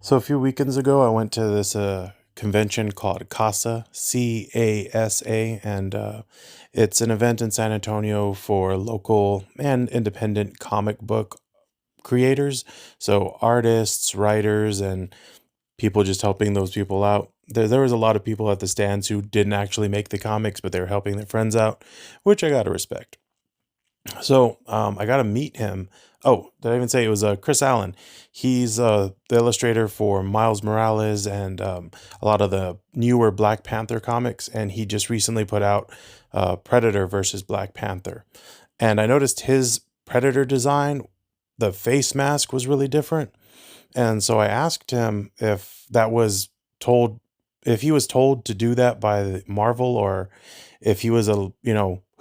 So a few weekends ago, I went to this convention called CASA, CASA, and it's an event in San Antonio for local and independent comic book creators. So artists, writers, and people just helping those people out. There was a lot of people at the stands who didn't actually make the comics, but they were helping their friends out, which I gotta respect. So I got to meet him. Oh, did I even say it was Chris Allen? He's the illustrator for Miles Morales and a lot of the newer Black Panther comics, and he just recently put out Predator versus Black Panther. And I noticed his Predator design, the face mask was really different. And so I asked him if that was told, if he was told to do that by Marvel, or if he was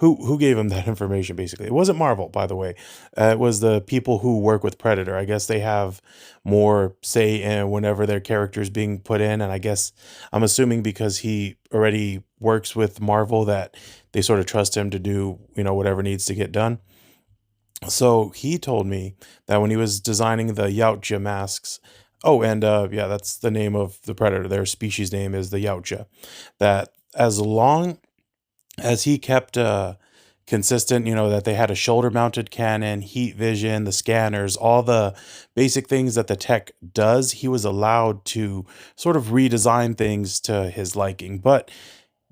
who gave him that information. Basically, it wasn't Marvel, by the way. It was the people who work with Predator. I guess they have more say in whenever their character is being put in, and I guess I'm assuming because he already works with Marvel that they sort of trust him to do whatever needs to get done. So he told me that when he was designing the Yautja masks, oh, and yeah, that's the name of the predator. Their species name is the Yautja. That as long as he kept consistent, that they had a shoulder mounted cannon, heat vision, the scanners, all the basic things that the tech does, he was allowed to sort of redesign things to his liking. But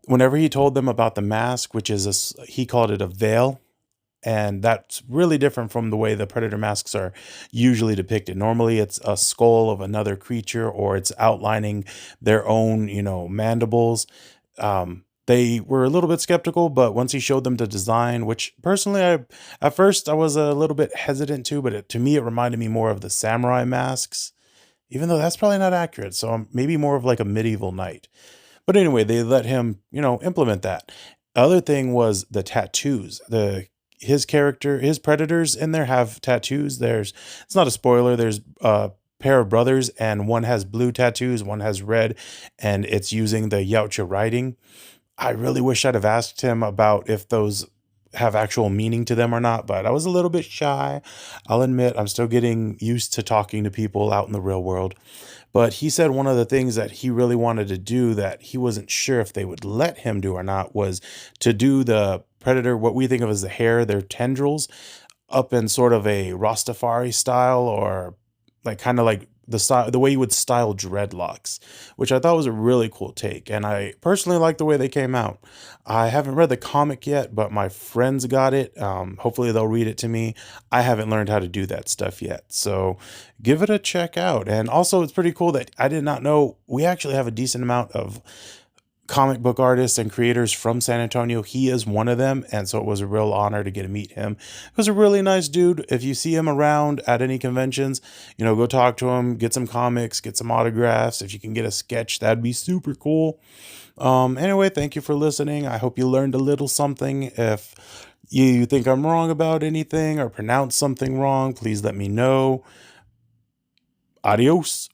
whenever he told them about the mask, which is he called it a veil, and that's really different from the way the predator masks are usually depicted. Normally it's a skull of another creature, or it's outlining their own mandibles. They were a little bit skeptical, but once he showed them the design, which personally at first I was a little bit hesitant to, but to me it reminded me more of the samurai masks, even though that's probably not accurate. So maybe more of like a medieval knight. But anyway, they let him, implement that. Other thing was the tattoos. His character, his predators in there have tattoos. It's not a spoiler. There's a pair of brothers, and one has blue tattoos, one has red, and it's using the Yautja writing. I really wish I'd have asked him about if those have actual meaning to them or not, but I was a little bit shy. I'll admit I'm still getting used to talking to people out in the real world. But he said one of the things that he really wanted to do that he wasn't sure if they would let him do or not was to do the predator, what we think of as the hair, their tendrils, up in sort of a Rastafari style, or like kind of like the way you would style dreadlocks, which I thought was a really cool take. And I personally like the way they came out. I haven't read the comic yet, but my friends got it. Hopefully they'll read it to me. I haven't learned how to do that stuff yet. So give it a check out. And also it's pretty cool that I did not know we actually have a decent amount of comic book artists and creators from San Antonio. He is one of them, and so it was a real honor to get to meet him. He was a really nice dude. If you see him around at any conventions, go talk to him, get some comics, get some autographs. If you can get a sketch, that'd be super cool. Anyway, thank you for listening. I hope you learned a little something. If you think I'm wrong about anything or pronounce something wrong, please let me know. Adios.